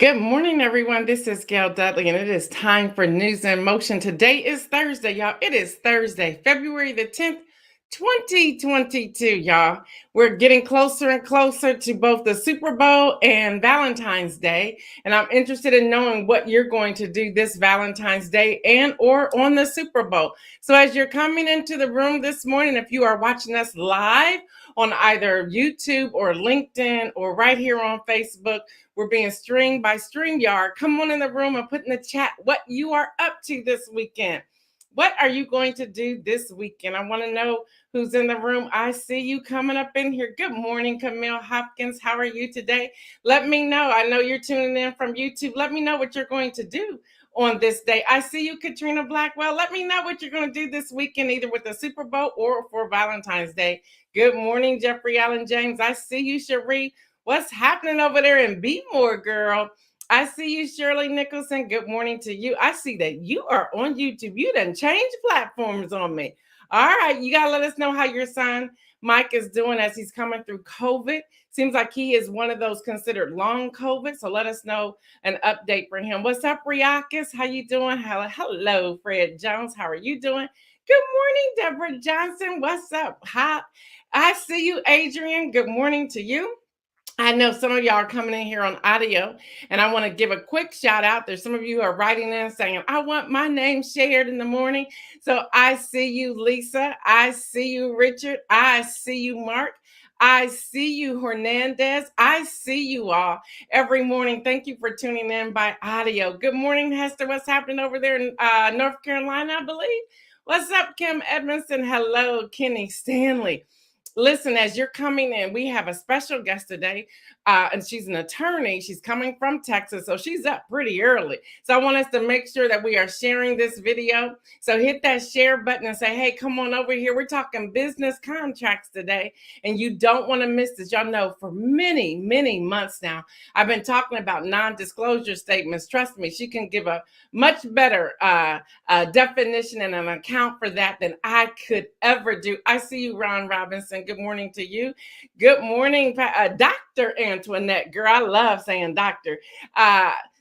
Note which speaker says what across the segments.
Speaker 1: Good morning, everyone. This is Gail Dudley, and it is time for News in Motion. Today is Thursday, y'all. It is Thursday, February the 10th, 2022, y'all. We're getting closer and closer to both the Super Bowl and Valentine's Day, and I'm interested in knowing what you're going to do this Valentine's Day and or on the Super Bowl. So as you're coming into the room this morning, if you are watching us live on either YouTube or LinkedIn or right here on Facebook, we're being streamed by StreamYard. Come on in the room and put in the chat what you are up to this weekend. What are you going to do this weekend? I want to know who's in the room. I see you coming up in here. Good morning, Camille Hopkins. How are you today? Let me know. I know you're tuning in from YouTube. Let me know what you're going to do on this day. I see you, Katrina Blackwell. Let me know what you're going to do this weekend, either with the Super Bowl or for Valentine's Day. Good morning, Jeffrey Allen James. I see you, Cherie. What's happening over there in More, girl? I see you, Shirley Nicholson. Good morning to you. I see that you are on YouTube. You done changed platforms on me. All right, you got to let us know how your son Mike is doing as he's coming through COVID. Seems like he is one of those considered long COVID. So let us know an update for him. What's up, Riakis? How you doing? Hello, Fred Jones. How are you doing? Good morning, Deborah Johnson. What's up? Hi. I see you, Adrian. Good morning to you. I know some of y'all are coming in here on audio, and I want to give a quick shout out. There's some of you who are writing in saying, I want my name shared in the morning. So I see you, Lisa. I see you, Richard. I see you, Mark. I see you, Hernandez. I see you all every morning. Thank you for tuning in by audio. Good morning, Hester. What's happening over there in North Carolina, I believe? What's up, Kim Edmondson? Hello, Kenny Stanley. Listen, as you're coming in, we have a special guest today, and she's an attorney. She's coming from Texas, so she's up pretty early. So I want us to make sure that we are sharing this video. So hit that share button and say, hey, come on over here. We're talking business contracts today, and you don't want to miss this. Y'all know for many, many months now, I've been talking about non-disclosure statements. Trust me, she can give a much better definition and an account for that than I could ever do. I see you, Ron Robinson. Good morning to you. Good morning, Dr. Antoinette. Girl, I love saying doctor.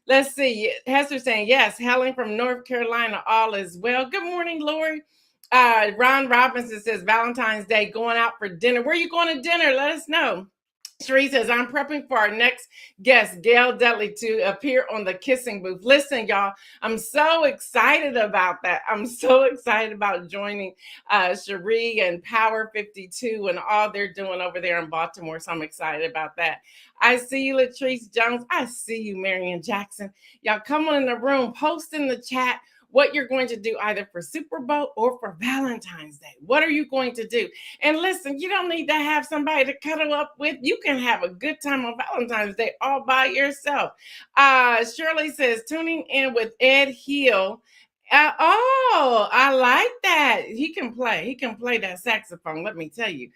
Speaker 1: Let's see. Hester saying, yes, hailing from North Carolina, all is well. Good morning, Lori. Ron Robinson says, Valentine's Day, going out for dinner. Where are you going to dinner? Let us know. Cherie says, I'm prepping for our next guest, Gail Dudley, to appear on the Kissing Booth. Listen, y'all, I'm so excited about that. I'm so excited about joining Cherie and Power 52 and all they're doing over there in Baltimore. So I'm excited about that. I see you, Latrice Jones. I see you, Marion Jackson. Y'all come on in the room, post in the chat what you're going to do either for Super Bowl or for Valentine's Day. What are you going to do? And listen, you don't need to have somebody to cuddle up with. You can have a good time on Valentine's Day all by yourself. Shirley says, tuning in with Ed Hill. Oh, I like that. He can play. He can play that saxophone, let me tell you.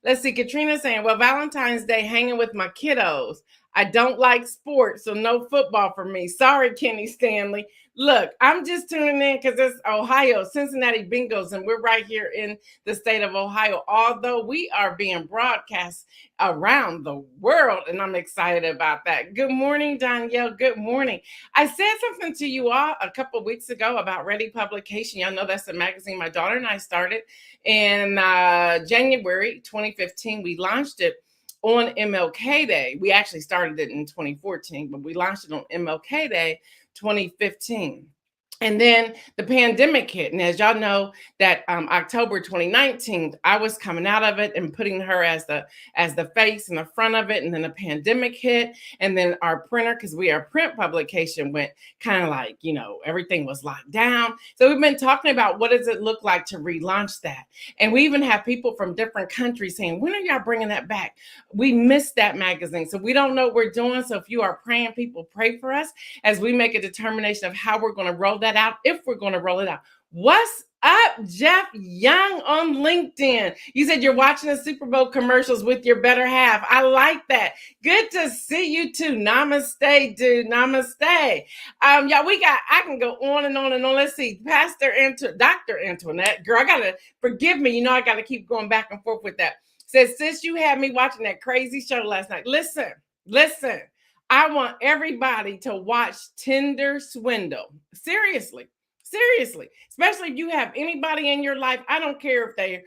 Speaker 1: Let's see, Katrina saying, well, Valentine's Day hanging with my kiddos. I don't like sports, so no football for me. Sorry, Kenny Stanley. Look, I'm just tuning in because it's Ohio, Cincinnati Bengals, and we're right here in the state of Ohio, although we are being broadcast around the world, and I'm excited about that. Good morning, Danielle. Good morning. I said something to you all a couple of weeks ago about Ready Publication. Y'all know that's the magazine my daughter and I started in January 2015. We launched it on MLK Day. We actually started it in 2014, but we launched it on MLK Day 2015. And then the pandemic hit. And as y'all know, that October 2019, I was coming out of it and putting her as the face in the front of it. And then the pandemic hit. And then our printer, because we are a print publication, went kind of like, everything was locked down. So we've been talking about what does it look like to relaunch that. And we even have people from different countries saying, when are y'all bringing that back? We missed that magazine. So we don't know what we're doing. So if you are praying, people pray for us as we make a determination of how we're going to roll that out, if we're going to roll it out. What's up, Jeff Young on LinkedIn? You said you're watching the Super Bowl commercials with your better half. I like that. Good to see you too. Namaste, dude. Namaste. Y'all, I can go on and on and on. Let's see. Dr. Antoinette, girl, forgive me. I got to keep going back and forth with that. Says, since you had me watching that crazy show last night, listen. I want everybody to watch Tinder Swindle. Seriously. Seriously. Especially if you have anybody in your life. I don't care if they're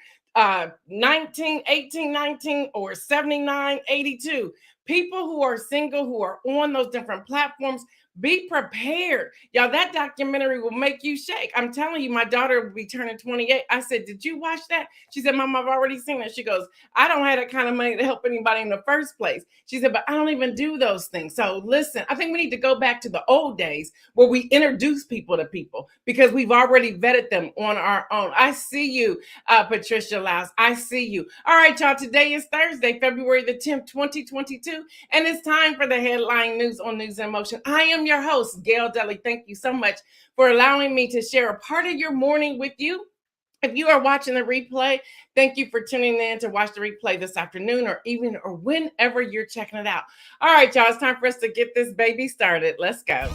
Speaker 1: 19, 18, 19, or 79, 82. People who are single, who are on those different platforms, be prepared. Y'all, that documentary will make you shake. I'm telling you, my daughter will be turning 28. I said, did you watch that? She said, Mom, I've already seen it. She goes, I don't have that kind of money to help anybody in the first place. She said, but I don't even do those things. So listen, I think we need to go back to the old days where we introduce people to people because we've already vetted them on our own. I see you, Patricia Laus. I see you. All right, y'all. Today is Thursday, February the 10th, 2022, and it's time for the headline news on News in Motion. I am your host, Gail Dudley. Thank you so much for allowing me to share a part of your morning with you. If you are watching the replay, thank you for tuning in to watch the replay this afternoon or evening or whenever you're checking it out. All right, y'all, it's time for us to get this baby started. Let's go.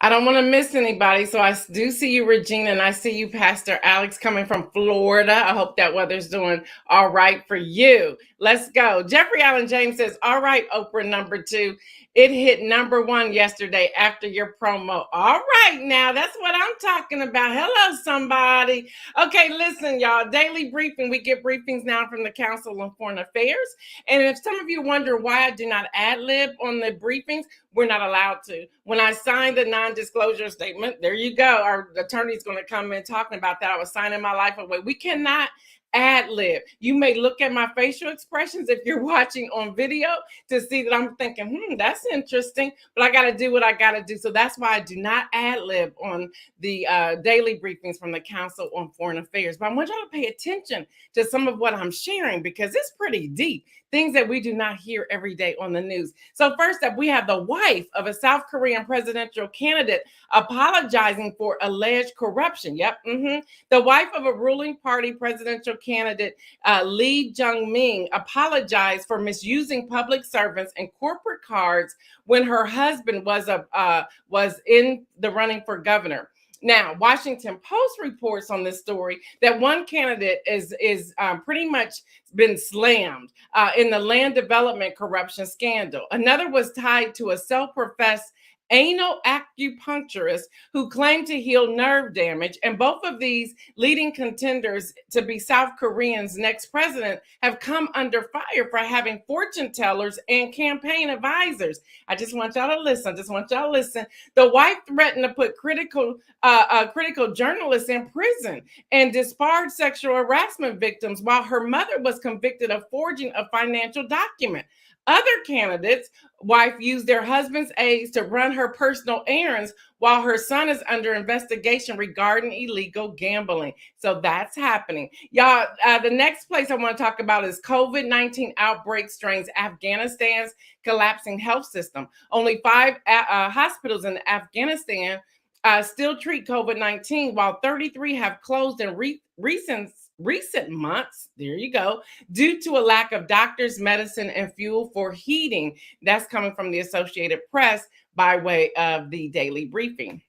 Speaker 1: I don't want to miss anybody. So I do see you, Regina, and I see you, Pastor Alex, coming from Florida. I hope that weather's doing all right for you. Let's go. Jeffrey Allen James says, all right, Oprah number 2. It hit number 1 yesterday after your promo. All right, now that's what I'm talking about. Hello, somebody. Okay, listen, y'all. Daily briefing. We get briefings now from the Council on Foreign Affairs. And if some of you wonder why I do not ad-lib on the briefings, we're not allowed to. When I signed the non-disclosure statement, there you go. Our attorney's going to come in talking about that. I was signing my life away. We cannot ad-lib. You may look at my facial expressions if you're watching on video to see that I'm thinking, that's interesting, but I got to do what I got to do. So that's why I do not ad-lib on the daily briefings from the Council on Foreign Affairs. But I want y'all to pay attention to some of what I'm sharing because it's pretty deep. Things that we do not hear every day on the news. So first up, we have the wife of a South Korean presidential candidate apologizing for alleged corruption. Yep. The wife of a ruling party presidential candidate, Lee Jung-ming, apologized for misusing public servants and corporate cards when her husband was in the running for governor. Now, Washington Post reports on this story that one candidate is pretty much been slammed in the land development corruption scandal. Another was tied to a self-professed anal acupuncturist who claimed to heal nerve damage. And both of these leading contenders to be South Korea's next president have come under fire for having fortune tellers and campaign advisors. I just want y'all to listen. The wife threatened to put critical journalists in prison and disbarred sexual harassment victims while her mother was convicted of forging a financial document. Other candidates' wife used their husband's aides to run her personal errands while her son is under investigation regarding illegal gambling. So that's happening. Y'all, the next place I want to talk about is COVID-19 outbreak strains Afghanistan's collapsing health system. Only 5 hospitals in Afghanistan still treat COVID-19, while 33 have closed in recent months, there you go, due to a lack of doctors, medicine, and fuel for heating. That's coming from the Associated Press by way of the daily briefing.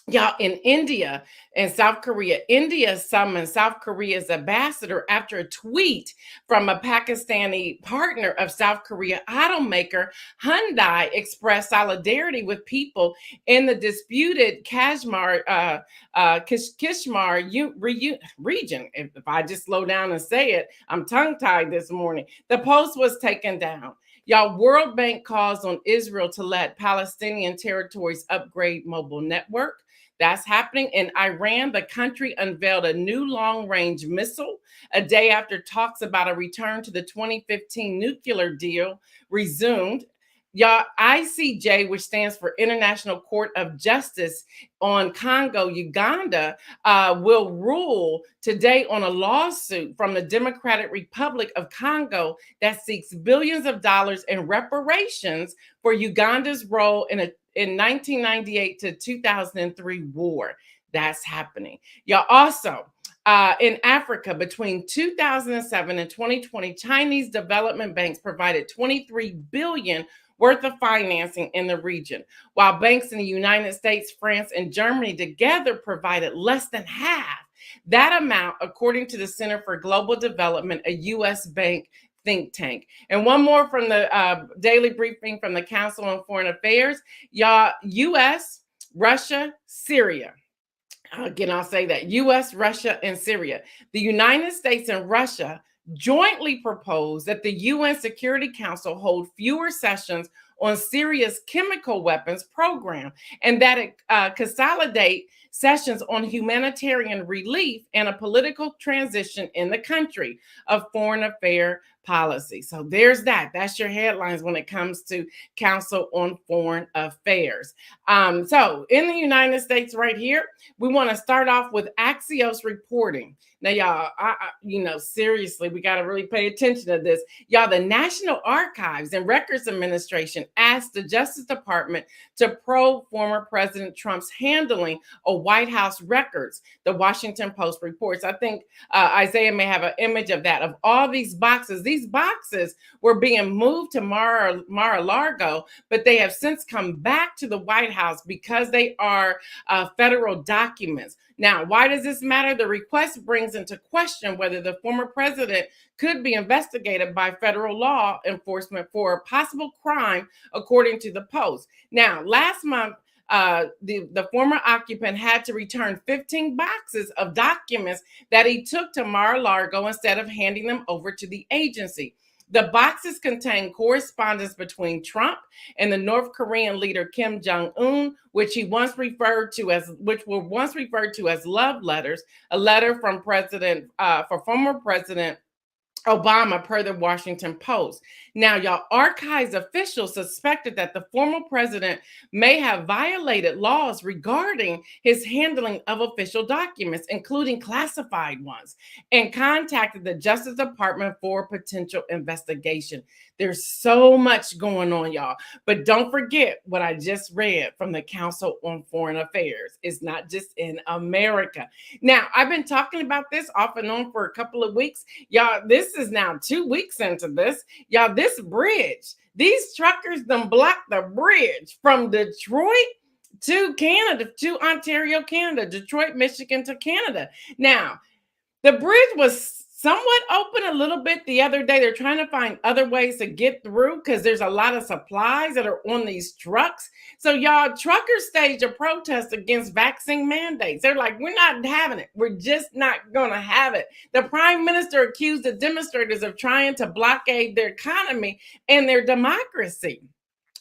Speaker 1: Y'all, in India and South Korea, India summoned South Korea's ambassador after a tweet from a Pakistani partner of South Korea automaker Hyundai expressed solidarity with people in the disputed Kashmir region. If I just slow down and say it, I'm tongue-tied this morning. The post was taken down. Y'all, World Bank calls on Israel to let Palestinian territories upgrade mobile network. That's happening in Iran. The country unveiled a new long-range missile a day after talks about a return to the 2015 nuclear deal resumed. Y'all, ICJ, which stands for International Court of Justice on Congo, Uganda, will rule today on a lawsuit from the Democratic Republic of Congo that seeks billions of dollars in reparations for Uganda's role in in 1998 to 2003 war. That's happening. Y'all also, in Africa, between 2007 and 2020, Chinese development banks provided 23 billion worth of financing in the region, while banks in the United States, France, and Germany together provided less than half that amount, according to the Center for Global Development, a U.S. bank think tank. And one more from the daily briefing from the Council on Foreign Affairs. Y'all, U.S., Russia, Syria. Again, I'll say that US, Russia, and Syria. The United States and Russia jointly proposed that the UN Security Council hold fewer sessions on Syria's chemical weapons program and that it consolidate sessions on humanitarian relief and a political transition in the country of foreign affairs policy. So there's that. That's your headlines when it comes to Council on Foreign Affairs. So in the United States right here, we want to start off with Axios reporting. Now, y'all, seriously, we got to really pay attention to this. Y'all, the National Archives and Records Administration asked the Justice Department to probe former President Trump's handling of White House records, the Washington Post reports. I think Isaiah may have an image of that, of all these boxes. These boxes were being moved to Mar-a-Lago, but they have since come back to the White House because they are federal documents. Now, why does this matter? The request brings into question whether the former president could be investigated by federal law enforcement for a possible crime, according to the Post. Now, last month, the former occupant had to return 15 boxes of documents that he took to Mar-a-Lago instead of handing them over to the agency. The boxes contain correspondence between Trump and the North Korean leader Kim Jong-un, which were once referred to as love letters, a letter from former President Obama, per the Washington Post. Now, y'all, archives officials suspected that the former president may have violated laws regarding his handling of official documents, including classified ones, and contacted the Justice Department for potential investigation. There's so much going on, y'all. But don't forget what I just read from the Council on Foreign Affairs. It's not just in America. Now, I've been talking about this off and on for a couple of weeks. Y'all, this is now 2 weeks into this. Y'all, this bridge, these truckers done blocked the bridge from Detroit to Canada, to Ontario, Canada, Detroit, Michigan to Canada. Now, the bridge was somewhat open a little bit the other day. They're trying to find other ways to get through because there's a lot of supplies that are on these trucks. So y'all, truckers staged a protest against vaccine mandates. They're like, we're not having it. We're just not going to have it. The prime minister accused the demonstrators of trying to blockade their economy and their democracy.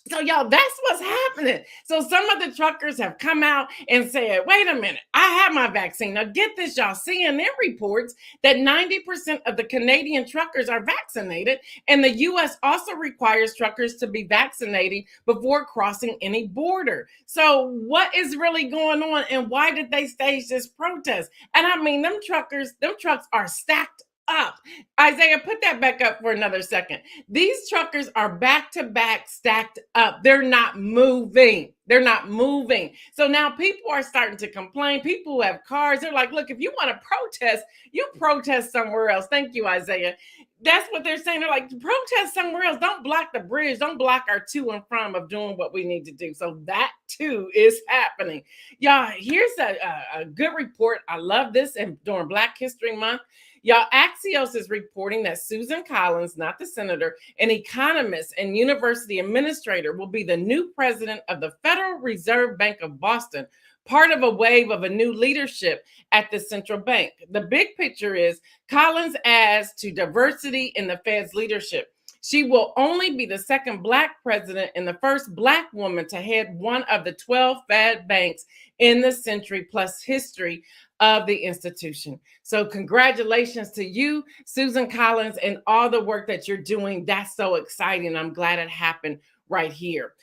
Speaker 1: So y'all, that's what's happening. So some of the truckers have come out and said, wait a minute, I have my vaccine. Now get this, y'all. CNN reports that 90% of the Canadian truckers are vaccinated, and the U.S. also requires truckers to be vaccinated before crossing any border. So what is really going on, and why did they stage this protest? And I mean, them trucks are stacked up. Isaiah, put that back up for another second. These truckers are back to back stacked up. They're not moving. They're not moving. So now people are starting to complain. People who have cars, they're like, look, if you want to protest, you protest somewhere else. Thank you, Isaiah. That's what they're saying. They're like, protest somewhere else. Don't block the bridge. Don't block our to and from of doing what we need to do. So that too is happening. Y'all, here's a good report. I love this. And during Black History Month, y'all, Axios is reporting that Susan Collins, not the senator, an economist and university administrator, will be the new president of the Federal Reserve Bank of Boston, part of a wave of a new leadership at the central bank. The big picture is Collins adds to diversity in the Fed's leadership. She will only be the second Black president and the first Black woman to head one of the 12 Fed banks in the century plus history of the institution. So congratulations to you, Susan Collins, and all the work that you're doing. That's so exciting. I'm glad it happened right here.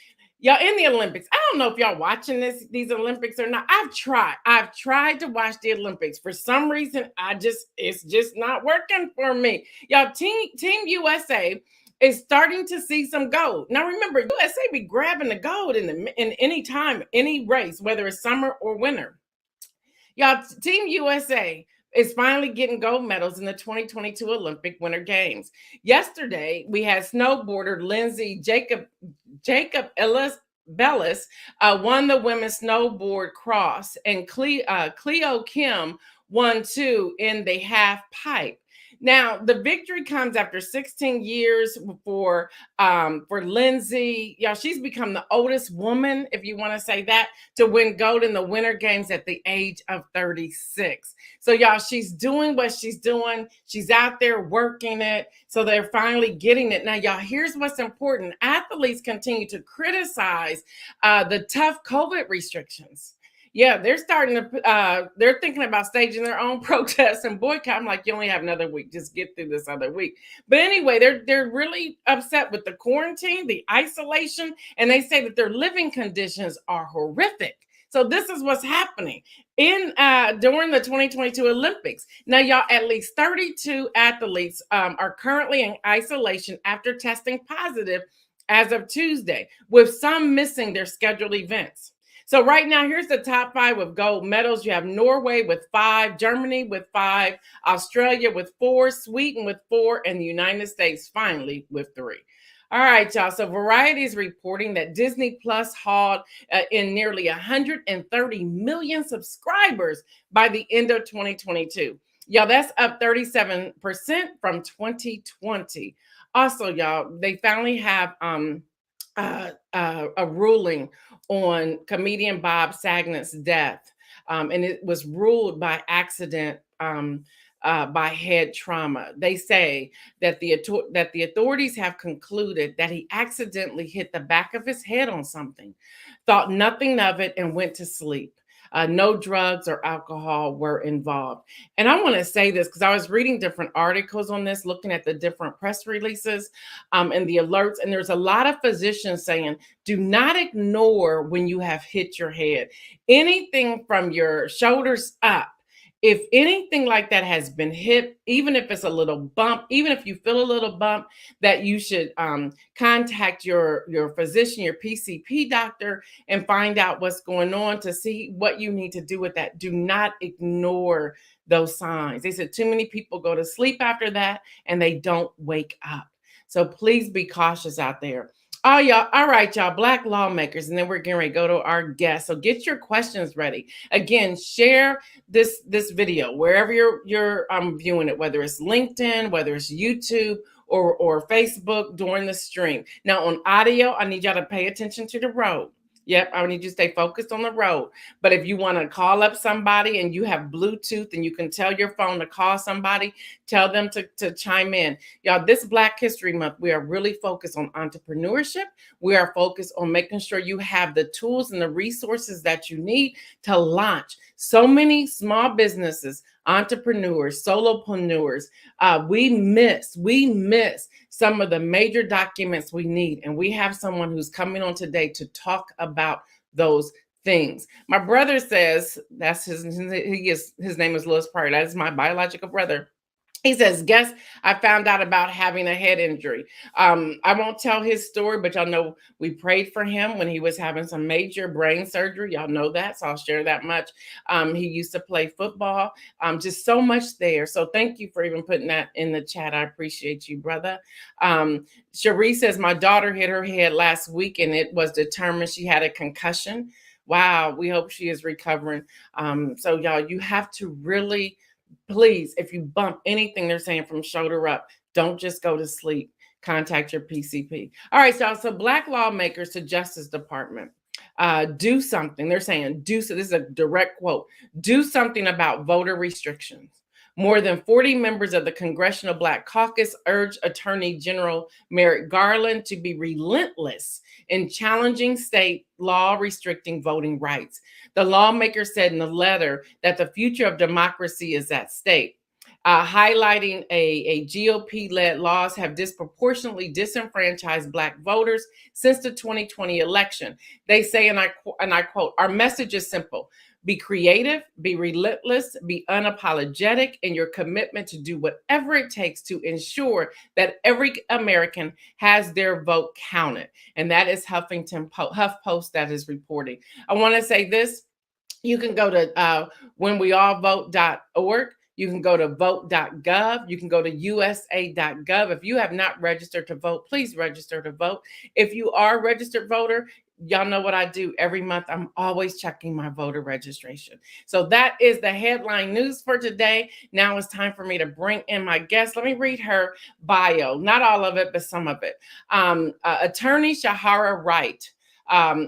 Speaker 1: Y'all, in the Olympics, I don't know if y'all watching these Olympics or not. I've tried to watch the Olympics. For some reason, it's just not working for me. Y'all, Team USA is starting to see some gold. Now remember, USA be grabbing the gold in any time, any race, whether it's summer or winter. Y'all, Team USA is finally getting gold medals in the 2022 Olympic Winter Games. Yesterday, we had snowboarder Lindsay Jacob Ellis Bellis won the women's snowboard cross, and Cleo Kim won two in the half pipe. Now, the victory comes after 16 years for Lindsay. Y'all, she's become the oldest woman, if you want to say that, to win gold in the Winter Games at the age of 36. So, y'all, she's doing what she's doing. She's out there working it. So they're finally getting it. Now, y'all, here's what's important. Athletes continue to criticize the tough COVID restrictions. Yeah, they're starting to, they're thinking about staging their own protests and boycott. I'm like, you only have another week. Just get through this other week. But anyway, they're really upset with the quarantine, the isolation, and they say that their living conditions are horrific. So this is what's happening during the 2022 Olympics. Now, y'all, at least 32 athletes are currently in isolation after testing positive as of Tuesday, with some missing their scheduled events. So right now, here's the top 5 with gold medals. You have Norway with 5, Germany with 5, Australia with 4, Sweden with 4, and the United States finally with 3. All right, y'all. So Variety is reporting that Disney Plus hauled in nearly 130 million subscribers by the end of 2022. Y'all, that's up 37% from 2020. Also, y'all, they finally have a ruling on comedian Bob Saget's death, and it was ruled by accident by head trauma. They say that the authorities have concluded that he accidentally hit the back of his head on something, thought nothing of it, and went to sleep. No drugs or alcohol were involved. And I want to say this because I was reading different articles on this, looking at the different press releases and the alerts. And there's a lot of physicians saying, do not ignore when you have hit your head. Anything from your shoulders up, if anything like that has been hit, even if it's a little bump, even if you feel a little bump, that you should contact your physician, your PCP doctor, and find out what's going on to see what you need to do with that. Do not ignore those signs. They said too many people go to sleep after that and they don't wake up. So please be cautious out there. Oh, y'all. All right, y'all. Black lawmakers. And then we're getting ready to go to our guests. So get your questions ready. Again, share this video wherever you're viewing it, whether it's LinkedIn, whether it's YouTube or Facebook during the stream. Now on audio, I need y'all to pay attention to the road. Yep, I need you to stay focused on the road. But if you want to call up somebody and you have Bluetooth and you can tell your phone to call somebody, tell them to chime in. Y'all, this Black History Month, we are really focused on entrepreneurship. We are focused on making sure you have the tools and the resources that you need to launch. So many small businesses, entrepreneurs, solopreneurs, we miss some of the major documents we need. And we have someone who's coming on today to talk about those things. My brother says, his name is Louis Pryor. That is my biological brother. He says, guess I found out about having a head injury. I won't tell his story, but y'all know we prayed for him when he was having some major brain surgery. Y'all know that, so I'll share that much. He used to play football, just so much there. So thank you for even putting that in the chat. I appreciate you, brother. Cherie says, my daughter hit her head last week and it was determined she had a concussion. Wow, we hope she is recovering. So y'all, you have to really, please, if you bump anything they're saying from shoulder up, don't just go to sleep. Contact your PCP. All right, y'all. So Black lawmakers to Justice Department, do something. They're saying, this is a direct quote, do something about voter restrictions. More than 40 members of the Congressional Black Caucus urged Attorney General Merrick Garland to be relentless in challenging state law restricting voting rights. The lawmaker said in the letter that the future of democracy is at stake, highlighting a GOP-led laws have disproportionately disenfranchised Black voters since the 2020 election. They say, and I quote, our message is simple. Be creative, be relentless, be unapologetic in your commitment to do whatever it takes to ensure that every American has their vote counted. And that is HuffPost that is reporting. I want to say this. You can go to whenweallvote.org. You can go to vote.gov. You can go to usa.gov. If you have not registered to vote, please register to vote. If you are a registered voter, y'all know what I do every month. I'm always checking my voter registration. So that is the headline news for today. Now it's time for me to bring in my guest. Let me read her bio. Not all of it, but some of it. Attorney Shahara Wright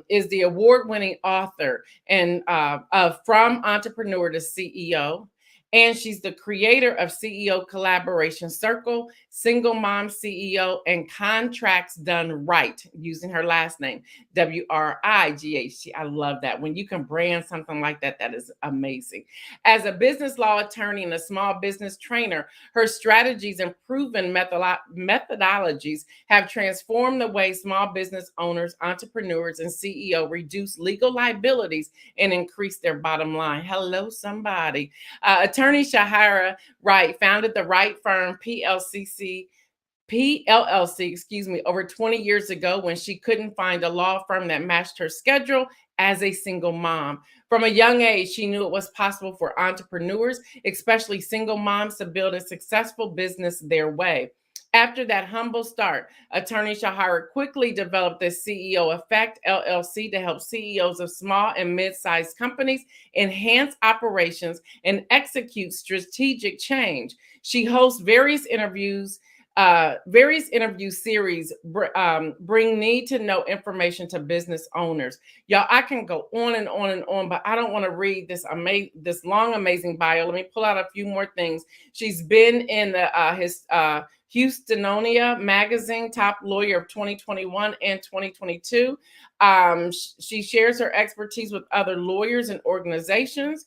Speaker 1: is the award-winning author and of From Entrepreneur to CEO. And she's the creator of CEO Collaboration Circle, Single Mom CEO, and Contracts Done Right, using her last name, WRIGHT. I love that. When you can brand something like that, that is amazing. As a business law attorney and a small business trainer, her strategies and proven methodologies have transformed the way small business owners, entrepreneurs, and CEO reduce legal liabilities and increase their bottom line. Hello, somebody. Attorney Shahara Wright founded the Wright Firm PLLC, over 20 years ago when she couldn't find a law firm that matched her schedule as a single mom. From a young age, she knew it was possible for entrepreneurs, especially single moms, to build a successful business their way. After that humble start, Attorney Shahara quickly developed the CEO Effect LLC to help CEOs of small and mid-sized companies enhance operations and execute strategic change. She hosts various interview series bring need to know information to business owners. Y'all, I can go on and on and on, but I don't want to read this long, amazing bio. Let me pull out a few more things. She's been in the Houstonia magazine, top lawyer of 2021 and 2022. She shares her expertise with other lawyers and organizations.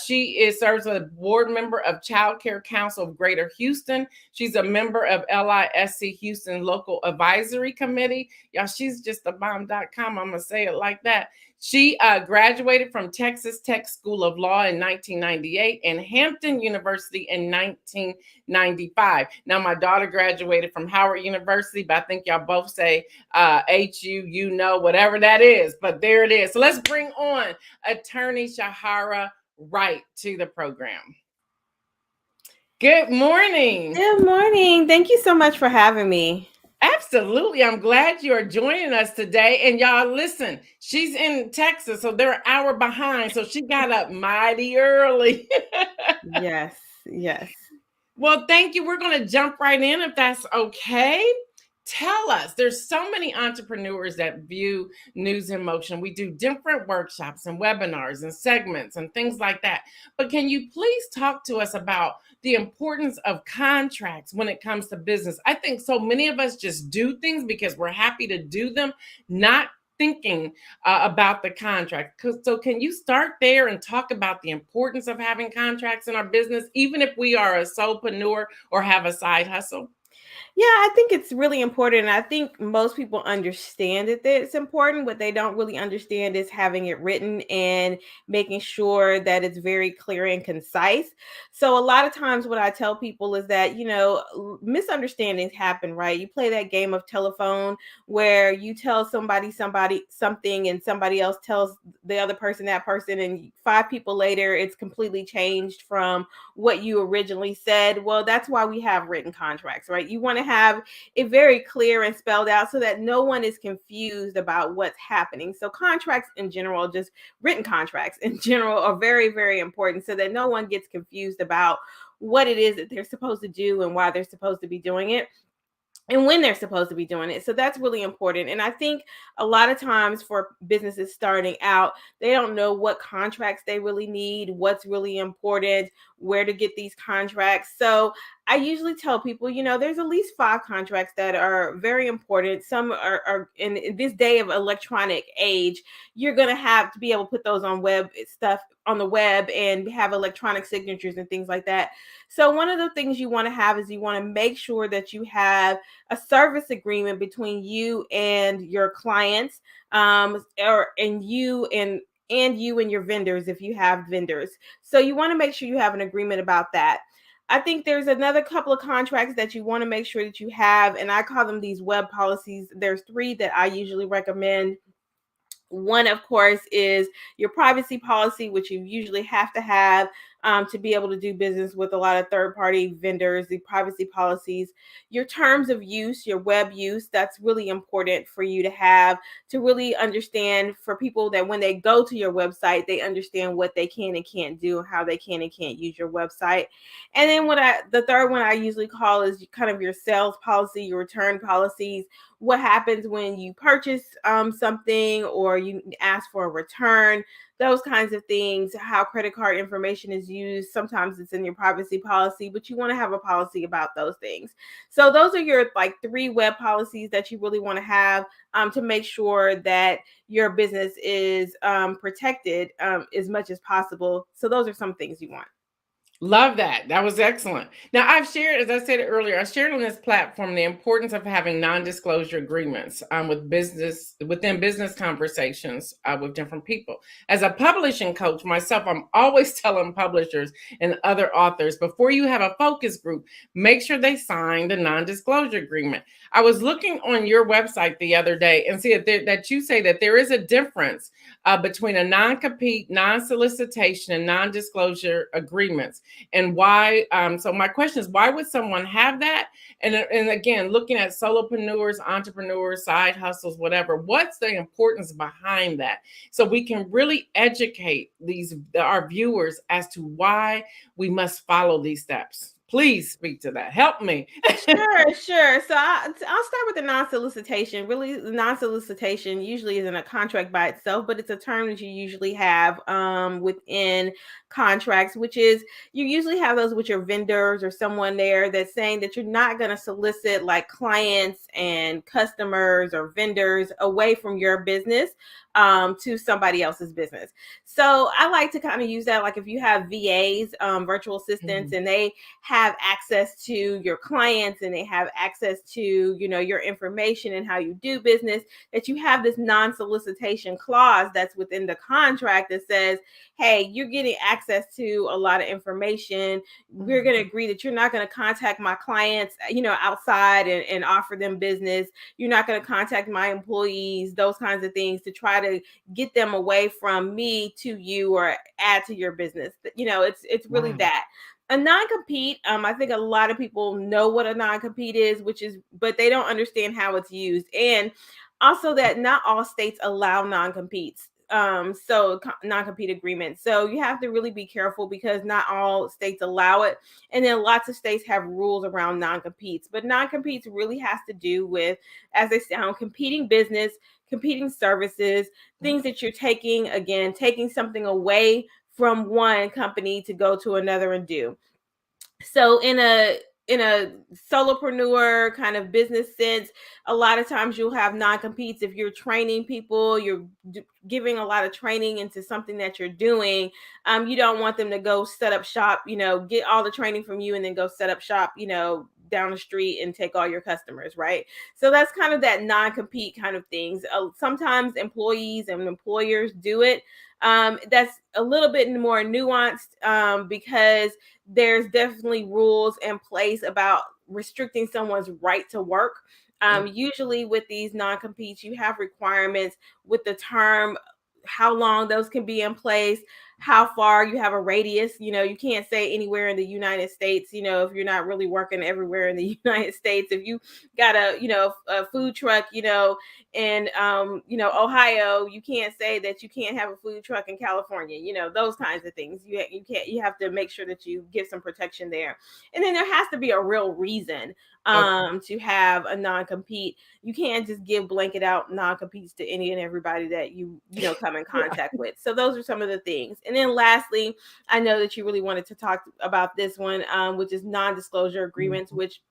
Speaker 1: She serves as a board member of Child Care Council of Greater Houston. She's a member of LISC Houston Local Advisory Committee. Y'all, she's just a bomb.com. I'm going to say it like that. She graduated from Texas Tech School of Law in 1998 and Hampton University in 1995. Now, my daughter graduated from Howard University, but I think y'all both say HU, whatever that is. But there it is. So let's bring on Attorney Shahara Wright to the program. Good morning.
Speaker 2: Good morning. Thank you so much for having me.
Speaker 1: Absolutely. I'm glad you are joining us today. And y'all, listen, she's in Texas, so they're an hour behind. So she got up mighty early.
Speaker 2: Yes.
Speaker 1: Well, thank you. We're going to jump right in if that's okay. Tell us, there's so many entrepreneurs that view News in Motion. We do different workshops and webinars and segments and things like that. But can you please talk to us about the importance of contracts when it comes to business? I think so many of us just do things because we're happy to do them, not thinking about the contract. So can you start there and talk about the importance of having contracts in our business, even if we are a solopreneur or have a side hustle?
Speaker 2: Yeah, I think it's really important. I think most people understand that it's important. What they don't really understand is having it written and making sure that it's very clear and concise. So a lot of times what I tell people is that, misunderstandings happen, right? You play that game of telephone where you tell somebody something and somebody else tells the other person that person, and 5 people later it's completely changed from what you originally said. Well, that's why we have written contracts, right? You want to have it very clear and spelled out so that no one is confused about what's happening. So contracts in general, just written contracts in general, are very, very important so that no one gets confused about what it is that they're supposed to do and why they're supposed to be doing it and when they're supposed to be doing it. So that's really important. And I think a lot of times for businesses starting out, they don't know what contracts they really need, what's really important, where to get these contracts. So I usually tell people, there's at least 5 contracts that are very important. Some are in this day of electronic age, you're going to have to be able to put those on web stuff on the web and have electronic signatures and things like that. So one of the things you want to have is you want to make sure that you have a service agreement between you and your clients, and you and and you and your vendors if you have vendors. So you want to make sure you have an agreement about that. I think there's another couple of contracts that you want to make sure that you have, and I call them these web policies. There's three that I usually recommend. One, of course, is your privacy policy, which you usually have to have to be able to do business with a lot of third-party vendors. The privacy policies, your terms of use, your web use, that's really important for you to have, to really understand, for people that when they go to your website, they understand what they can and can't do, how they can and can't use your website. And then the third one I usually call is kind of your sales policy, your return policies. What happens when you purchase something or you ask for a return, those kinds of things, how credit card information is used. Sometimes it's in your privacy policy, but you want to have a policy about those things. So those are your like three web policies that you really want to have to make sure that your business is protected as much as possible. So those are some things you want.
Speaker 1: Love that. That was excellent. Now, I've shared, as I said earlier, I shared on this platform the importance of having non-disclosure agreements within business conversations with different people. As a publishing coach myself, I'm always telling publishers and other authors, before you have a focus group, make sure they sign the non-disclosure agreement. I was looking on your website the other day and see that you say that there is a difference between a non-compete, non-solicitation, and non-disclosure agreements. And why? So my question is, why would someone have that? And again, looking at solopreneurs, entrepreneurs, side hustles, whatever, what's the importance behind that? So we can really educate our viewers as to why we must follow these steps. Please speak to that. Help me.
Speaker 2: Sure. So I'll start with the non-solicitation. Really, the non-solicitation usually isn't a contract by itself, but it's a term that you usually have within contracts, which is you usually have those with your vendors or someone there that's saying that you're not going to solicit like clients and customers or vendors away from your business to somebody else's business. So I like to kind of use that, like if you have VAs, virtual assistants, and they have access to your clients and they have access to, you know, your information and how you do business, that you have this non-solicitation clause that's within the contract that says, hey, you're getting access to a lot of information. We're going to agree that you're not going to contact my clients, you know, outside and offer them business. You're not going to contact my employees, those kinds of things, to try to get them away from me to you or add to your business. You know, it's really that. A non-compete, I think a lot of people know what a non-compete is, but they don't understand how it's used. And also that not all states allow non-competes. So non-compete agreements. So you have to really be careful because not all states allow it. And then lots of states have rules around non-competes. But non-competes really has to do with, as they sound, competing business, competing services, things that you're taking something away from one company to go to another and do. So in a solopreneur kind of business sense, a lot of times you'll have non-competes. If you're training people, you're giving a lot of training into something that you're doing, you don't want them to go set up shop, you know, get all the training from you and then go set up shop, you know, down the street and take all your customers, right? So that's kind of that non-compete kind of things. Sometimes employees and employers do it. That's a little bit more nuanced because there's definitely rules in place about restricting someone's right to work. Usually with these non-competes, you have requirements with the term, how long those can be in place, how far you have a radius. You know, you can't say anywhere in the United States, you know, if you're not really working everywhere in the United States. If you got a food truck, you know, in Ohio, you can't say that you can't have a food truck in California, you know, those kinds of things. You have to make sure that you give some protection there. And then there has to be a real reason to have a non-compete. You can't just give blanket out non-competes to any and everybody that you come in contact with. So those are some of the things. And then lastly, I know that you really wanted to talk about this one, which is non-disclosure agreements, which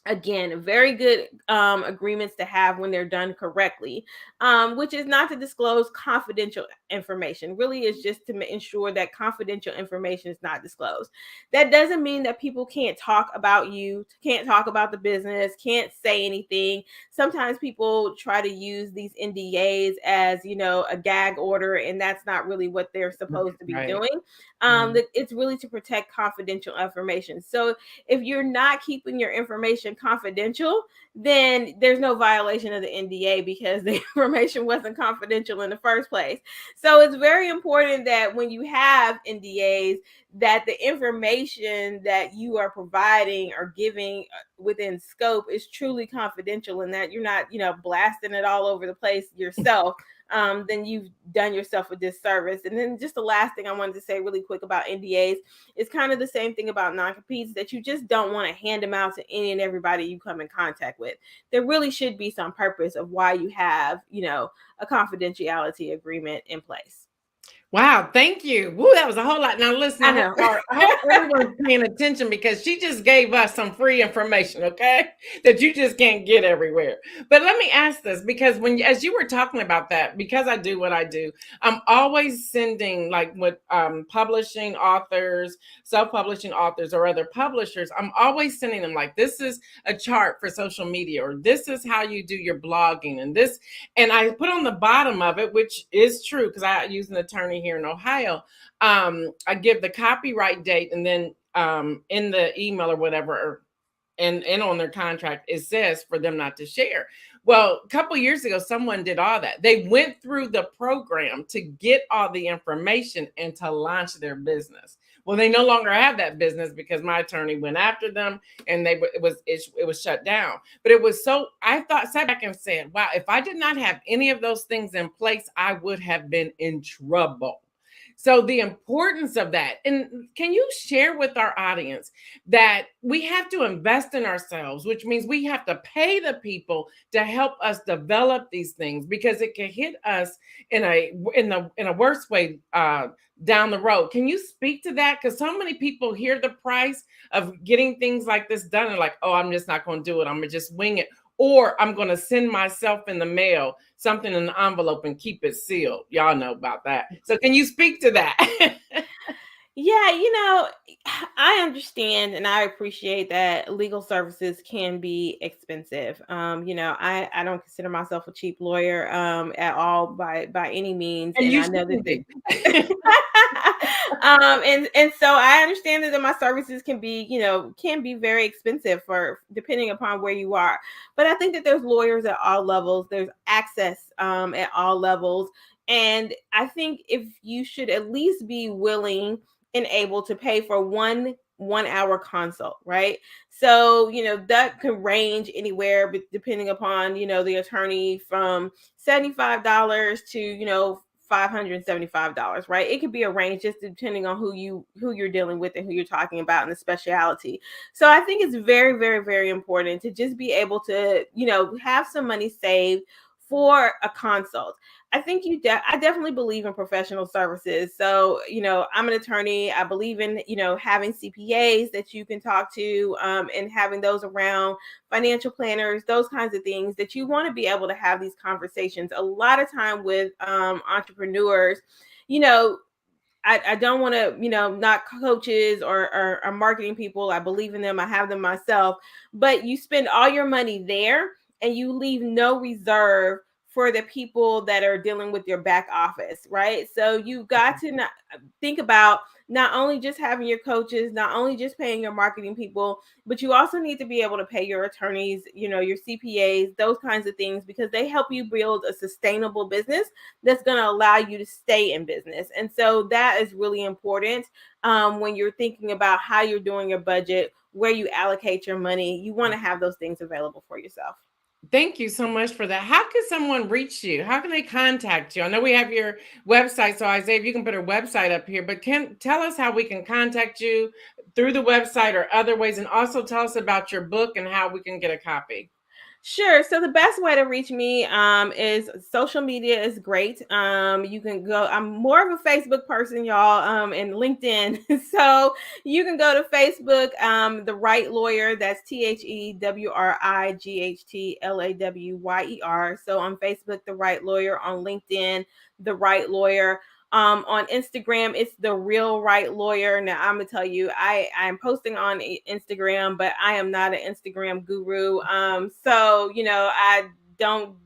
Speaker 2: Again, very good agreements to have when they're done correctly, which is not to disclose confidential information. Really, is just to ensure that confidential information is not disclosed. That doesn't mean that people can't talk about you, can't talk about the business, can't say anything. Sometimes people try to use these NDAs as, a gag order, and that's not really what they're supposed to be
Speaker 1: Right.
Speaker 2: doing. It's really to protect confidential information. So if you're not keeping your information confidential, then there's no violation of the NDA because the information wasn't confidential in the first place. So it's very important that when you have NDAs, that the information that you are providing or giving within scope is truly confidential, and that you're not, blasting it all over the place yourself. Then you've done yourself a disservice. And then just the last thing I wanted to say really quick about NDAs is kind of the same thing about non-competes, that you just don't want to hand them out to any and everybody you come in contact with. There really should be some purpose of why you have, a confidentiality agreement in place.
Speaker 1: Wow, thank you. Woo, that was a whole lot. Now listen,
Speaker 2: I know.
Speaker 1: I hope everyone's paying attention because she just gave us some free information, okay? That you just can't get everywhere. But let me ask this, because as you were talking about that, because I do what I do, I'm always sending, like, with publishing authors, self-publishing authors, or other publishers, I'm always sending them, like, this is a chart for social media, or this is how you do your blogging, and I put on the bottom of it, which is true because I use an attorney here in Ohio. I give the copyright date, and then in the email or whatever, and on their contract, it says for them not to share. Well, a couple years ago, someone did all that. They went through the program to get all the information and to launch their business. Well, they no longer have that business because my attorney went after them, and it was shut down. But it was so, sat back and said, wow, if I did not have any of those things in place, I would have been in trouble. So the importance of that, and can you share with our audience that we have to invest in ourselves, which means we have to pay the people to help us develop these things, because it can hit us in a worse way down the road. Can you speak to that? Because so many people hear the price of getting things like this done and like, oh, I'm just not going to do it. I'm going to just wing it. Or I'm going to send myself in the mail something in the envelope and keep it sealed. Y'all know about that. So can you speak to that?
Speaker 2: Yeah, I understand and I appreciate that legal services can be expensive. I don't consider myself a cheap lawyer at all by any means.
Speaker 1: And
Speaker 2: And
Speaker 1: you
Speaker 2: I know that
Speaker 1: shouldn't be.
Speaker 2: and so I understand that my services can be very expensive for depending upon where you are. But I think that there's lawyers at all levels, there's access at all levels. And I think if you should at least be willing and able to pay for one hour consult, right? So, that could range anywhere, but depending upon, the attorney, from $75 to, $575, right? It could be a range just depending on who you're dealing with and who you're talking about and the specialty. So I think it's very, very, very important to just be able to, have some money saved for a consult. I think I definitely believe in professional services. So, I'm an attorney. I believe in, having CPAs that you can talk to, and having those around, financial planners, those kinds of things that you want to be able to have these conversations. A lot of time with entrepreneurs, I don't want to, not coaches or marketing people. I believe in them. I have them myself. But you spend all your money there and you leave no reserve for the people that are dealing with your back office, right? So you've got to not think about not only just having your coaches, not only just paying your marketing people, but you also need to be able to pay your attorneys, your CPAs, those kinds of things, because they help you build a sustainable business that's going to allow you to stay in business. And so that is really important when you're thinking about how you're doing your budget, where you allocate your money. You want to have those things available for yourself.
Speaker 1: Thank you so much for that. How can someone reach you? How can they contact you? I know we have your website, so Isaiah, if you can put a website up here, but can tell us how we can contact you through the website or other ways, and also tell us about your book and how we can get a copy.
Speaker 2: Sure. So the best way to reach me is social media is great. You can go. I'm more of a Facebook person, y'all, and LinkedIn. So you can go to Facebook, The Right Lawyer. That's TheWrightLawyer. So on Facebook, The Right Lawyer. On LinkedIn, The Right Lawyer. On Instagram, it's The Real Right Lawyer. Now I'm gonna tell you, I'm posting on Instagram, but I am not an Instagram guru. So I don't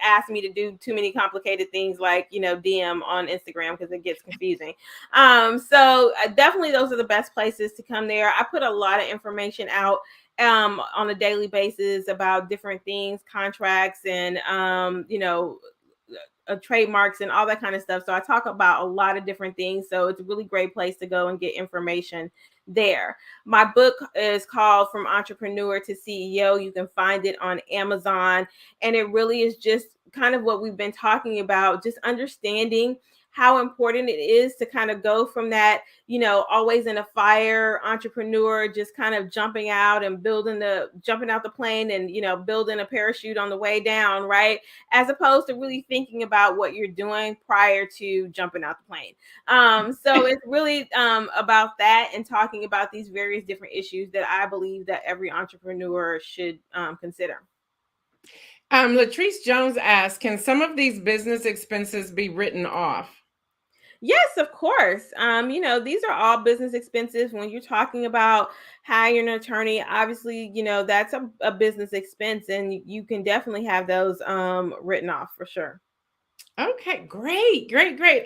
Speaker 2: ask me to do too many complicated things like DM on Instagram because it gets confusing. So definitely those are the best places to come there. I put a lot of information out on a daily basis about different things, contracts, and trademarks and all that kind of stuff. So I talk about a lot of different things. So it's a really great place to go and get information there. My book is called From Entrepreneur to CEO. You can find it on Amazon. And it really is just kind of what we've been talking about, just understanding how important it is to kind of go from that, always in a fire entrepreneur, just kind of jumping out and jumping out the plane and, building a parachute on the way down, right? As opposed to really thinking about what you're doing prior to jumping out the plane. So it's really about that and talking about these various different issues that I believe that every entrepreneur should consider.
Speaker 1: Latrice Jones asks, can some of these business expenses be written off?
Speaker 2: Yes, of course. These are all business expenses. When you're talking about hiring an attorney, obviously, that's a business expense, and you can definitely have those written off for sure.
Speaker 1: Okay, great, great, great.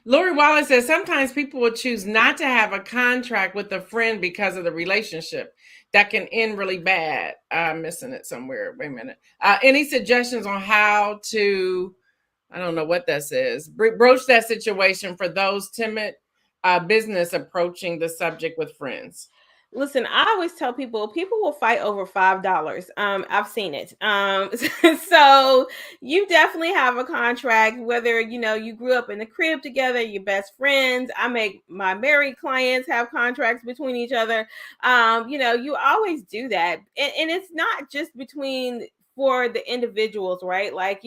Speaker 1: Lori Wallace says sometimes people will choose not to have a contract with a friend because of the relationship that can end really bad. I'm missing it somewhere. Wait a minute. Any suggestions on how to, I don't know what that says, broach that situation for those timid business approaching the subject with friends?
Speaker 2: Listen, I always tell people will fight over $5. I've seen it. So you definitely have a contract, whether you grew up in the crib together, your best friends. I make my married clients have contracts between each other. You always do that. And it's not just between for the individuals, right? Like,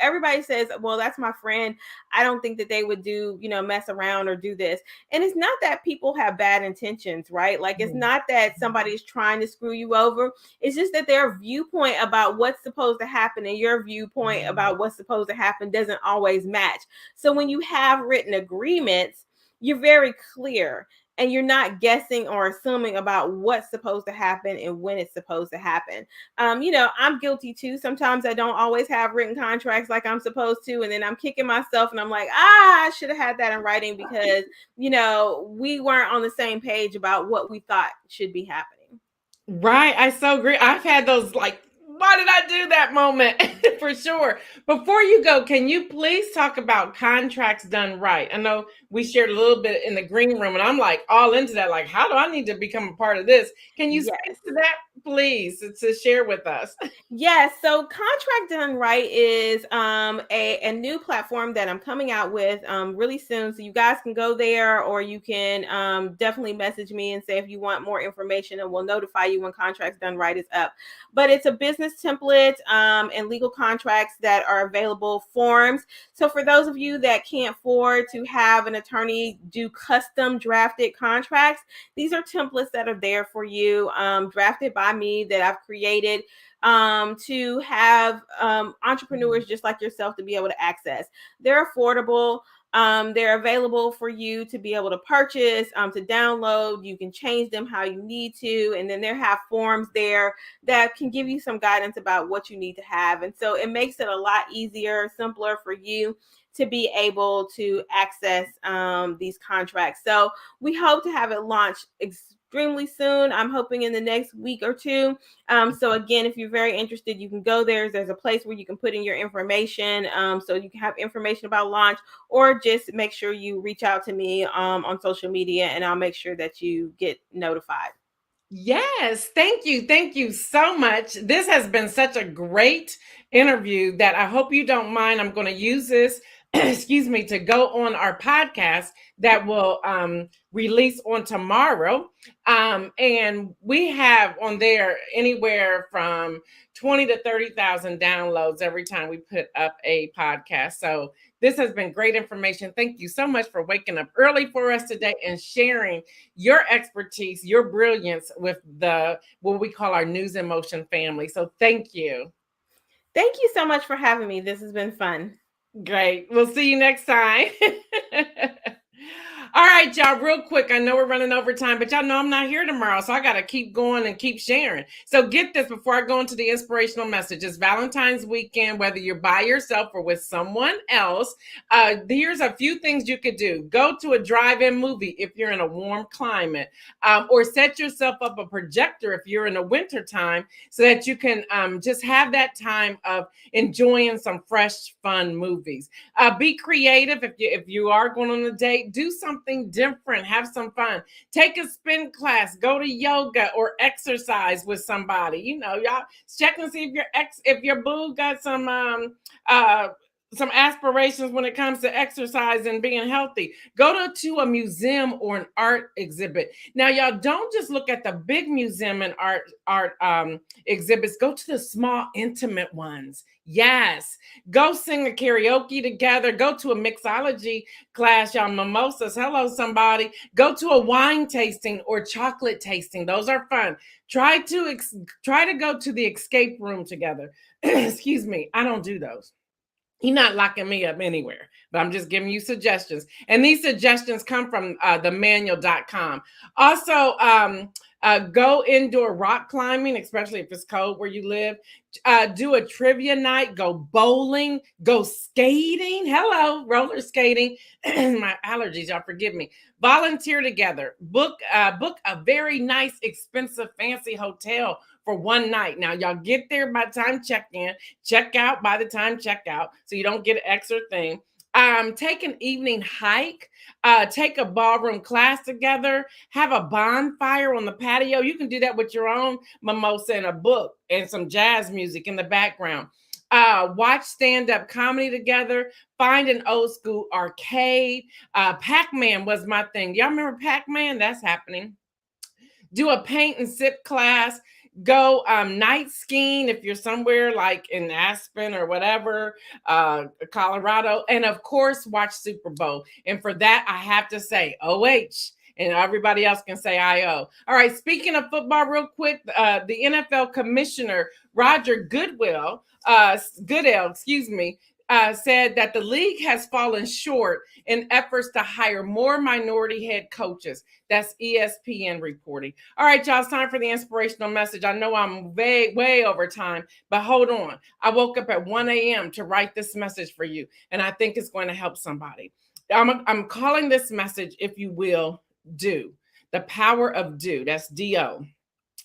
Speaker 2: everybody says, well, that's my friend. I don't think that they would do, mess around or do this. And it's not that people have bad intentions, right? Like, it's not that somebody's trying to screw you over. It's just that their viewpoint about what's supposed to happen and your viewpoint about what's supposed to happen doesn't always match. So when you have written agreements, you're very clear and you're not guessing or assuming about what's supposed to happen and when it's supposed to happen. I'm guilty too. Sometimes I don't always have written contracts like I'm supposed to, and then I'm kicking myself and I'm like, I should have had that in writing because we weren't on the same page about what we thought should be happening.
Speaker 1: Right. I so agree. I've had those like, why did I do that moment? For sure. Before you go, can you please talk about contracts done right? I know we shared a little bit in the green room and I'm like all into that. Like, how do I need to become a part of this? Can you speak
Speaker 2: Yes.
Speaker 1: to that, please, to share with us?
Speaker 2: Yes, so Contract Done Right is a new platform that I'm coming out with really soon. So you guys can go there or you can definitely message me and say if you want more information and we'll notify you when Contracts Done Right is up. But it's a business template and legal contracts that are available, forms. So for those of you that can't afford to have an attorney do custom drafted contracts, these are templates that are there for you, drafted by me that I've created to have entrepreneurs just like yourself to be able to access. They're affordable. They're available for you to be able to purchase, to download. You can change them how you need to. And then there have forms there that can give you some guidance about what you need to have. And so it makes it a lot easier, simpler for you to be able to access these contracts. So we hope to have it launched extremely soon. I'm hoping in the next week or two. So again, if you're very interested, you can go there. There's a place where you can put in your information, so you can have information about launch, or just make sure you reach out to me on social media, and I'll make sure that you get notified.
Speaker 1: Yes, thank you. Thank you so much. This has been such a great interview that I hope you don't mind. I'm going to use this excuse me, to go on our podcast that will release on tomorrow. And we have on there anywhere from 20 to 30,000 downloads every time we put up a podcast. So this has been great information. Thank you so much for waking up early for us today and sharing your expertise, your brilliance with the what we call our News in Motion family. So thank you.
Speaker 2: Thank you so much for having me. This has been fun.
Speaker 1: Great. We'll see you next time. All right, y'all, real quick. I know we're running over time, but y'all know I'm not here tomorrow, so I got to keep going and keep sharing. So get this before I go into the inspirational message. It's Valentine's weekend, whether you're by yourself or with someone else. Here's a few things you could do. Go to a drive-in movie if you're in a warm climate, or set yourself up a projector if you're in the winter time so that you can just have that time of enjoying some fresh, fun movies. Be creative. If you are going on a date, do something different, have some fun, take a spin class, go to yoga or exercise with somebody. Y'all check and see if your boo got some aspirations when it comes to exercise and being healthy. Go to a museum or an art exhibit. Now, y'all don't just look at the big museum and art exhibits. Go to the small, intimate ones. Yes. Go sing a karaoke together. Go to a mixology class, y'all. Mimosas. Hello, somebody. Go to a wine tasting or chocolate tasting. Those are fun. Try to go to the escape room together. Excuse me. I don't do those. You're not locking me up anywhere, but I'm just giving you suggestions. And these suggestions come from themanual.com. Also, go indoor rock climbing, especially if it's cold where you live. Do a trivia night, go bowling, go skating. Hello, roller skating. My allergies, y'all forgive me. Volunteer together. Book a very nice, expensive, fancy hotel for one night. Now, y'all get there by the time check-in, check out by the time check-out, so you don't get an extra thing. Take an evening hike, take a ballroom class together, have a bonfire on the patio. You can do that with your own mimosa and a book and some jazz music in the background. Watch stand-up comedy together, find an old school arcade. Pac-Man was my thing. Y'all remember Pac-Man? That's happening. Do a paint and sip class. Go night skiing if you're somewhere like in Aspen or whatever, Colorado. And of course, watch Super Bowl. And for that, I have to say OH. And everybody else can say IO. All right, speaking of football, real quick, the NFL commissioner, Roger Goodell, said that the league has fallen short in efforts to hire more minority head coaches. That's ESPN reporting. All right, y'all, it's time for the inspirational message. I know I'm way over time, but hold on. I woke up at 1 a.m. to write this message for you, and I think it's going to help somebody. I'm calling this message, if you will, do. The power of do. That's D-O.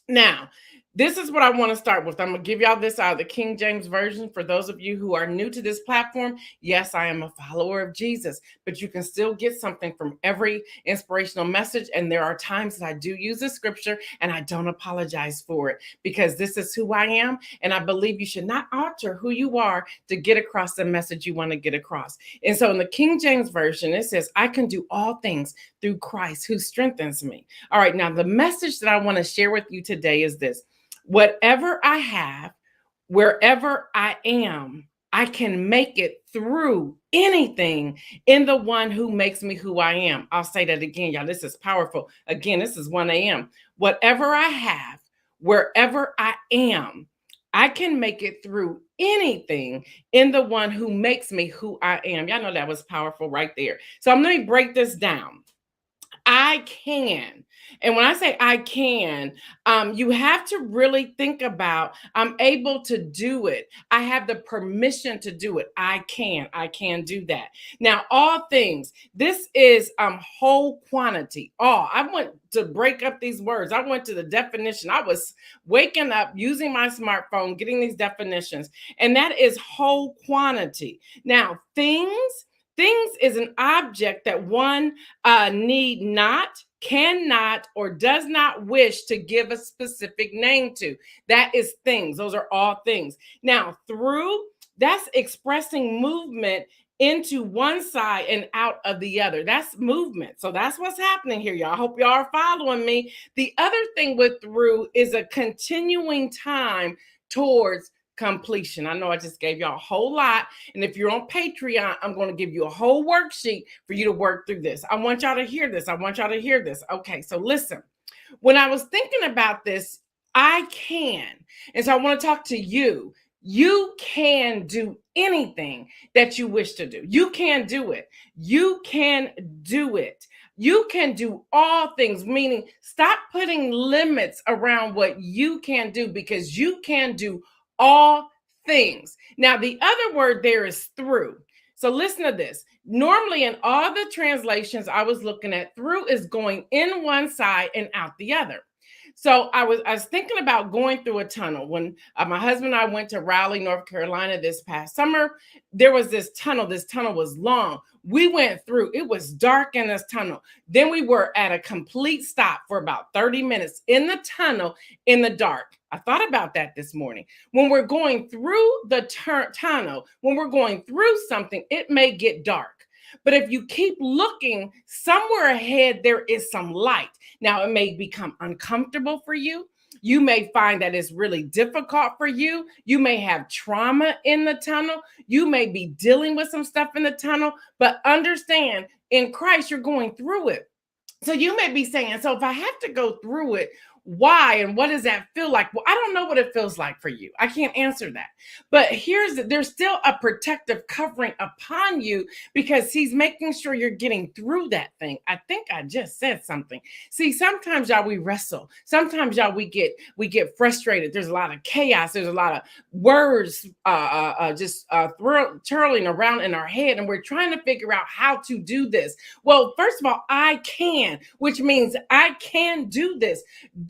Speaker 1: Now, this is what I want to start with. I'm going to give y'all this out of the King James Version. For those of you who are new to this platform, yes, I am a follower of Jesus, but you can still get something from every inspirational message. And there are times that I do use the scripture, and I don't apologize for it, because this is who I am. And I believe you should not alter who you are to get across the message you want to get across. And so in the King James Version, it says, I can do all things through Christ who strengthens me. All right, now the message that I want to share with you today is this. Whatever I have, wherever I am, I can make it through anything in the one who makes me who I am. I'll say that again, y'all. This is powerful. Again, this is 1 a.m. Whatever I have, wherever I am, I can make it through anything in the one who makes me who I am. Y'all know that was powerful right there. So I'm going to break this down. I can. And when I say I can, you have to really think about, I'm able to do it. I have the permission to do it. I can do that. Now, all things, this is whole quantity. I went to break up these words. I went to the definition. I was waking up using my smartphone, getting these definitions, and that is whole quantity. Now, things is an object that one need not, cannot, or does not wish to give a specific name to. That is things. Those are all things. Now, through, that's expressing movement into one side and out of the other. That's movement. So that's what's happening here, y'all. I hope y'all are following me. The other thing with through is a continuing time towards completion. I know I just gave y'all a whole lot. And if you're on Patreon, I'm going to give you a whole worksheet for you to work through this. I want y'all to hear this. I want y'all to hear this. Okay, so listen. When I was thinking about this, I can. And so I want to talk to you. You can do anything that you wish to do. You can do it. You can do it. You can do all things, meaning stop putting limits around what you can do, because you can do all things. Now, the other word there is through. So listen to this. Normally, in all the translations I was looking at, through is going in one side and out the other. So I was thinking about going through a tunnel when my husband and I went to Raleigh, North Carolina this past summer. There was this tunnel. This tunnel was long. We went through. It was dark in this tunnel. Then we were at a complete stop for about 30 minutes in the tunnel in the dark. I thought about that this morning. When we're going through the tunnel, when we're going through something, it may get dark. But if you keep looking somewhere ahead, there is some light. Now, it may become uncomfortable for you. You may find that it's really difficult for you. You may have trauma in the tunnel. You may be dealing with some stuff in the tunnel, but understand in Christ, you're going through it. So you may be saying, so if I have to go through it, why and what does that feel like? Well, I don't know what it feels like for you. I can't answer that. But there's still a protective covering upon you, because he's making sure you're getting through that thing. I think I just said something. See, sometimes y'all we wrestle. Sometimes y'all we get frustrated. There's a lot of chaos. There's a lot of words twirling around in our head, and we're trying to figure out how to do this. Well, first of all, I can, which means I can do this.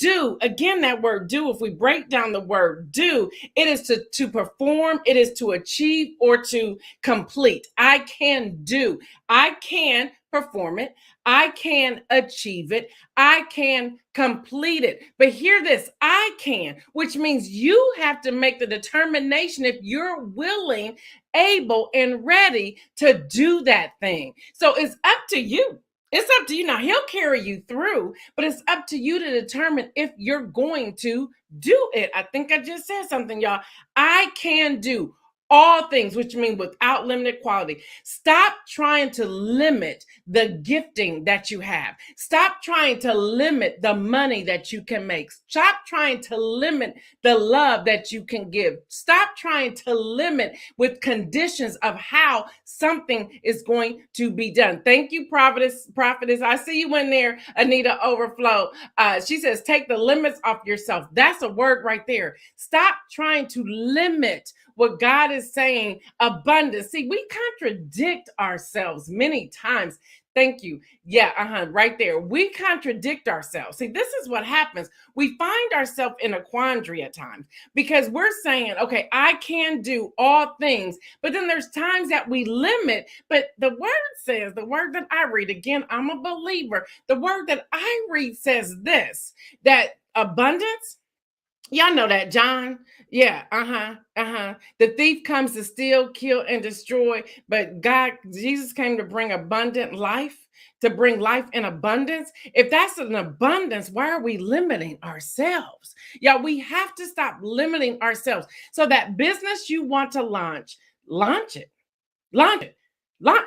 Speaker 1: Do, again, that word do, if we break down the word do, it is to perform, it is to achieve or to complete. I can do. I can perform it. I can achieve it. I can complete it. But hear this, I can, which means you have to make the determination if you're willing, able, and ready to do that thing. So it's up to you. It's up to you. Now, he'll carry you through, but it's up to you to determine if you're going to do it. I think I just said something, y'all. I can do all things, which means without limited quality. Stop trying to limit the gifting that you have. Stop trying to limit the money that you can make. Stop trying to limit the love that you can give. Stop trying to limit with conditions of how something is going to be done. Thank you, prophetess. I see you in there, Anita Overflow. She says, take the limits off yourself. That's a word right there. Stop trying to limit what God is saying, abundance. See, we contradict ourselves many times. Thank you. Yeah, right there. We contradict ourselves. See, this is what happens. We find ourselves in a quandary at times, because we're saying, okay, I can do all things, but then there's times that we limit. But the word says, the word that I read, again, I'm a believer. The word that I read says this, that abundance. Y'all know that, John. Yeah, The thief comes to steal, kill, and destroy. But Jesus came to bring abundant life, to bring life in abundance. If that's an abundance, why are we limiting ourselves? Yeah, we have to stop limiting ourselves. So that business you want to launch it.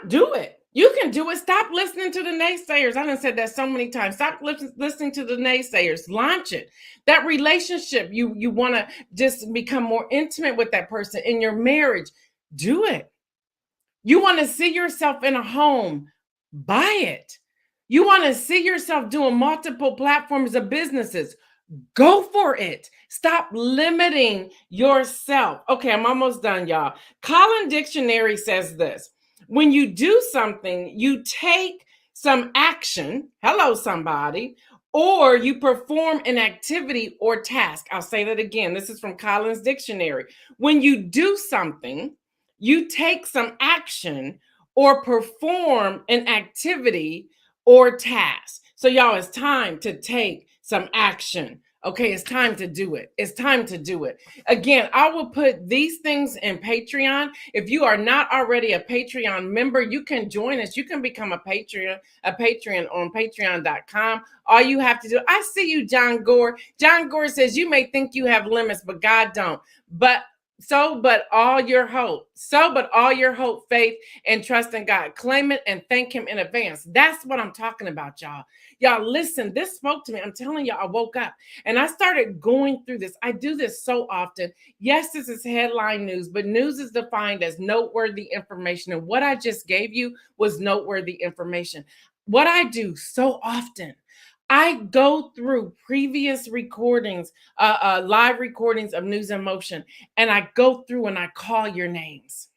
Speaker 1: Do it. You can do it. Stop listening to the naysayers. I done said that so many times. Stop listening to the naysayers. Launch it. That relationship, you want to just become more intimate with that person in your marriage. Do it. You want to see yourself in a home. Buy it. You want to see yourself doing multiple platforms of businesses. Go for it. Stop limiting yourself. Okay, I'm almost done, y'all. Collins Dictionary says this. When you do something, you take some action. Hello, somebody. Or you perform an activity or task. I'll say that again. This is from Collins Dictionary. When you do something, you take some action or perform an activity or task. So, y'all, it's time to take some action. Okay, it's time to do it. It's time to do it. Again, I will put these things in Patreon. If you are not already a Patreon member, you can join us. You can become a Patreon on patreon.com. All you have to do, I see you, John Gore. John Gore says, you may think you have limits, but God don't. But all your hope, faith, and trust in God. Claim it and thank him in advance. That's what I'm talking about, y'all. Y'all, listen, this spoke to me. I'm telling you, I woke up and I started going through this. I do this so often. Yes, this is headline news, but news is defined as noteworthy information. And what I just gave you was noteworthy information. What I do so often, I go through previous recordings, live recordings of News in Motion, and I go through and I call your names.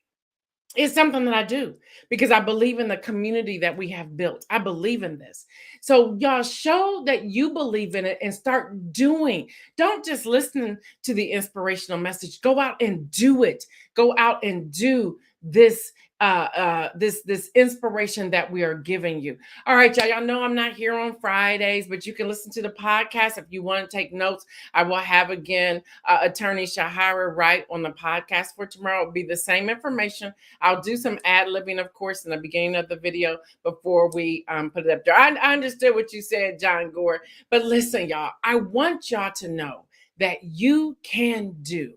Speaker 1: It's something that I do because I believe in the community that we have built. I believe in this. So y'all show that you believe in it and start doing. Don't just listen to the inspirational message. Go out and do it. Go out and do this this inspiration that we are giving you. All right, y'all. Y'all know I'm not here on Fridays, but you can listen to the podcast if you want to take notes. I will have again attorney Shahara Wright on the podcast for tomorrow. It'll be the same information. I'll do some ad-libbing, of course, in the beginning of the video before we put it up there. I understood what you said, John Gore, but listen, y'all. I want y'all to know that you can do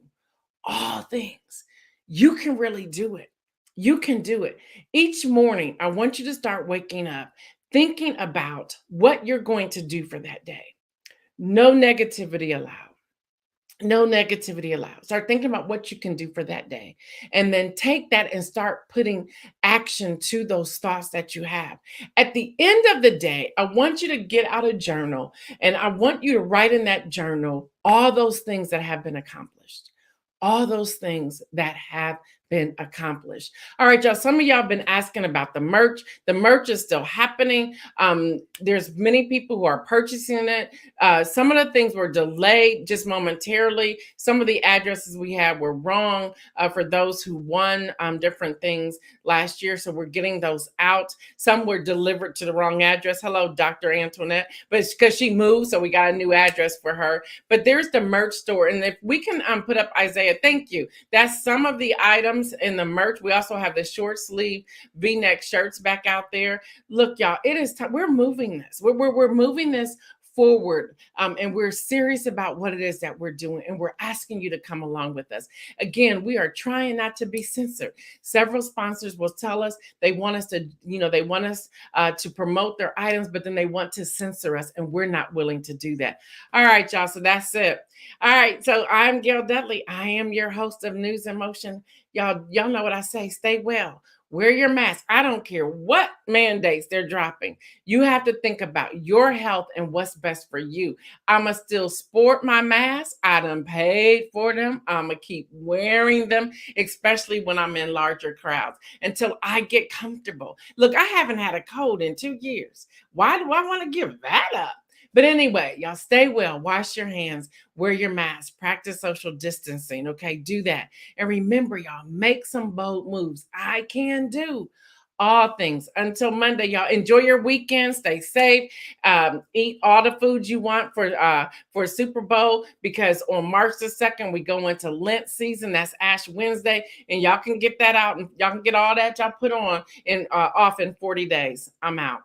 Speaker 1: all things. You can really do it. You can do it. Each morning, I want you to start waking up thinking about what you're going to do for that day. No negativity allowed. No negativity allowed. Start thinking about what you can do for that day. And then take that and start putting action to those thoughts that you have. At the end of the day, I want you to get out a journal and I want you to write in that journal all those things that have been accomplished. All those things that have been accomplished. All right, y'all. Some of y'all have been asking about the merch. The merch is still happening. There's many people who are purchasing it. Some of the things were delayed just momentarily. Some of the addresses we had were wrong for those who won different things last year. So we're getting those out. Some were delivered to the wrong address. Hello, Dr. Antoinette. But it's because she moved, so we got a new address for her. But there's the merch store. And if we can put up Isaiah, thank you. That's some of the items in the merch. We also have the short sleeve V-neck shirts back out there. Look, y'all, it is time. We're moving this. We're moving this forward. And we're serious about what it is that we're doing. And we're asking you to come along with us. Again, we are trying not to be censored. Several sponsors will tell us they want us to, to promote their items, but then they want to censor us. And we're not willing to do that. All right, y'all. So that's it. All right. So I'm Gail Dudley. I am your host of News in Motion. Y'all know what I say. Stay well. Wear your mask. I don't care what mandates they're dropping. You have to think about your health and what's best for you. I'ma still sport my mask. I done paid for them. I'ma keep wearing them, especially when I'm in larger crowds until I get comfortable. Look, I haven't had a cold in 2 years. Why do I want to give that up? But anyway, y'all stay well, wash your hands, wear your mask, practice social distancing, okay? Do that. And remember, y'all, make some bold moves. I can do all things. Until Monday, y'all, enjoy your weekend, stay safe, eat all the foods you want for Super Bowl, because on March the 2nd, we go into Lent season. That's Ash Wednesday, and y'all can get that out, and y'all can get all that y'all put on off in 40 days. I'm out.